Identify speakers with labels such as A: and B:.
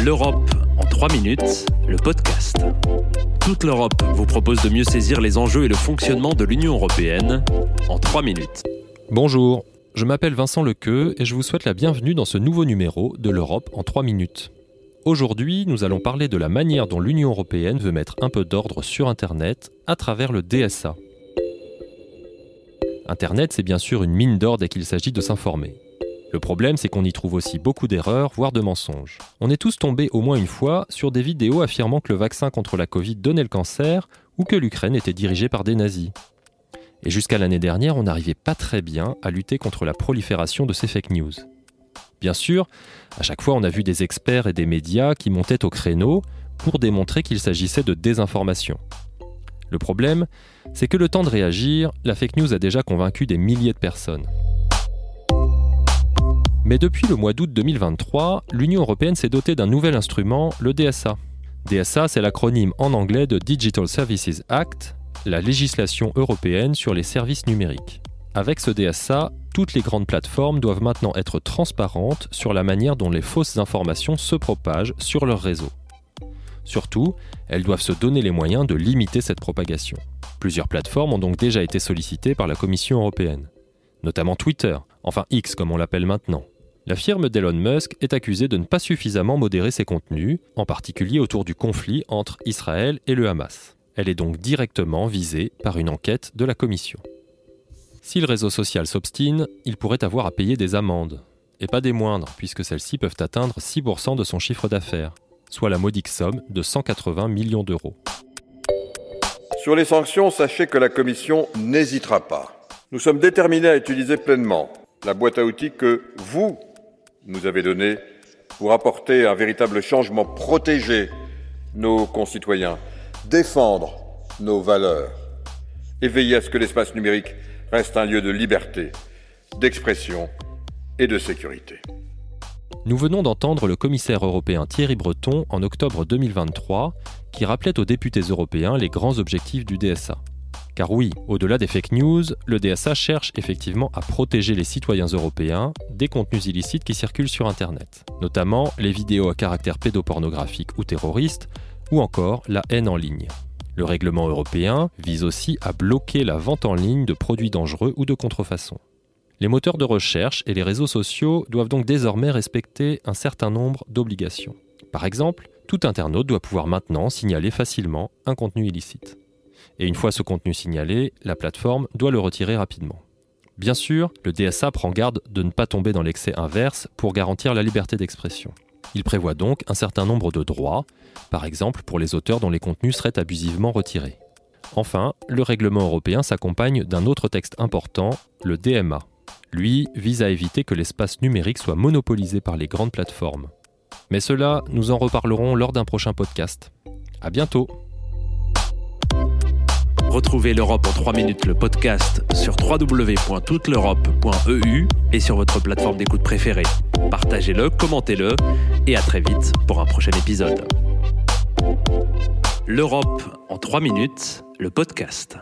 A: L'Europe en 3 minutes, le podcast. Toute l'Europe vous propose de mieux saisir les enjeux et le fonctionnement de l'Union européenne en 3 minutes.
B: Bonjour, je m'appelle Vincent Lequeux et je vous souhaite la bienvenue dans ce nouveau numéro de l'Europe en 3 minutes. Aujourd'hui, nous allons parler de la manière dont l'Union européenne veut mettre un peu d'ordre sur Internet à travers le DSA. Internet, c'est bien sûr une mine d'or dès qu'il s'agit de s'informer. Le problème, c'est qu'on y trouve aussi beaucoup d'erreurs, voire de mensonges. On est tous tombés au moins une fois sur des vidéos affirmant que le vaccin contre la Covid donnait le cancer ou que l'Ukraine était dirigée par des nazis. Et jusqu'à l'année dernière, on n'arrivait pas très bien à lutter contre la prolifération de ces fake news. Bien sûr, à chaque fois, on a vu des experts et des médias qui montaient au créneau pour démontrer qu'il s'agissait de désinformation. Le problème, c'est que le temps de réagir, la fake news a déjà convaincu des milliers de personnes. Mais depuis le mois d'août 2023, l'Union européenne s'est dotée d'un nouvel instrument, le DSA. DSA, c'est l'acronyme en anglais de Digital Services Act, la législation européenne sur les services numériques. Avec ce DSA, toutes les grandes plateformes doivent maintenant être transparentes sur la manière dont les fausses informations se propagent sur leur réseau. Surtout, elles doivent se donner les moyens de limiter cette propagation. Plusieurs plateformes ont donc déjà été sollicitées par la Commission européenne, notamment Twitter, enfin X comme on l'appelle maintenant. La firme d'Elon Musk est accusée de ne pas suffisamment modérer ses contenus, en particulier autour du conflit entre Israël et le Hamas. Elle est donc directement visée par une enquête de la Commission. Si le réseau social s'obstine, il pourrait avoir à payer des amendes. Et pas des moindres, puisque celles-ci peuvent atteindre 6% de son chiffre d'affaires, soit la modique somme de 180 millions d'euros.
C: Sur les sanctions, sachez que la Commission n'hésitera pas. Nous sommes déterminés à utiliser pleinement la boîte à outils que vous nous avez donnée pour apporter un véritable changement, protéger nos concitoyens, défendre nos valeurs et veiller à ce que l'espace numérique reste un lieu de liberté, d'expression et de sécurité.
B: Nous venons d'entendre le commissaire européen Thierry Breton en octobre 2023 qui rappelait aux députés européens les grands objectifs du DSA. Car oui, au-delà des fake news, le DSA cherche effectivement à protéger les citoyens européens des contenus illicites qui circulent sur Internet, notamment les vidéos à caractère pédopornographique ou terroriste, ou encore la haine en ligne. Le règlement européen vise aussi à bloquer la vente en ligne de produits dangereux ou de contrefaçon. Les moteurs de recherche et les réseaux sociaux doivent donc désormais respecter un certain nombre d'obligations. Par exemple, tout internaute doit pouvoir maintenant signaler facilement un contenu illicite. Et une fois ce contenu signalé, la plateforme doit le retirer rapidement. Bien sûr, le DSA prend garde de ne pas tomber dans l'excès inverse pour garantir la liberté d'expression. Il prévoit donc un certain nombre de droits, par exemple pour les auteurs dont les contenus seraient abusivement retirés. Enfin, le règlement européen s'accompagne d'un autre texte important, le DMA. Lui vise à éviter que l'espace numérique soit monopolisé par les grandes plateformes. Mais cela, nous en reparlerons lors d'un prochain podcast. À bientôt!
A: Retrouvez l'Europe en 3 minutes, le podcast, sur www.touteleurope.eu et sur votre plateforme d'écoute préférée. Partagez-le, commentez-le et à très vite pour un prochain épisode. L'Europe en 3 minutes, le podcast.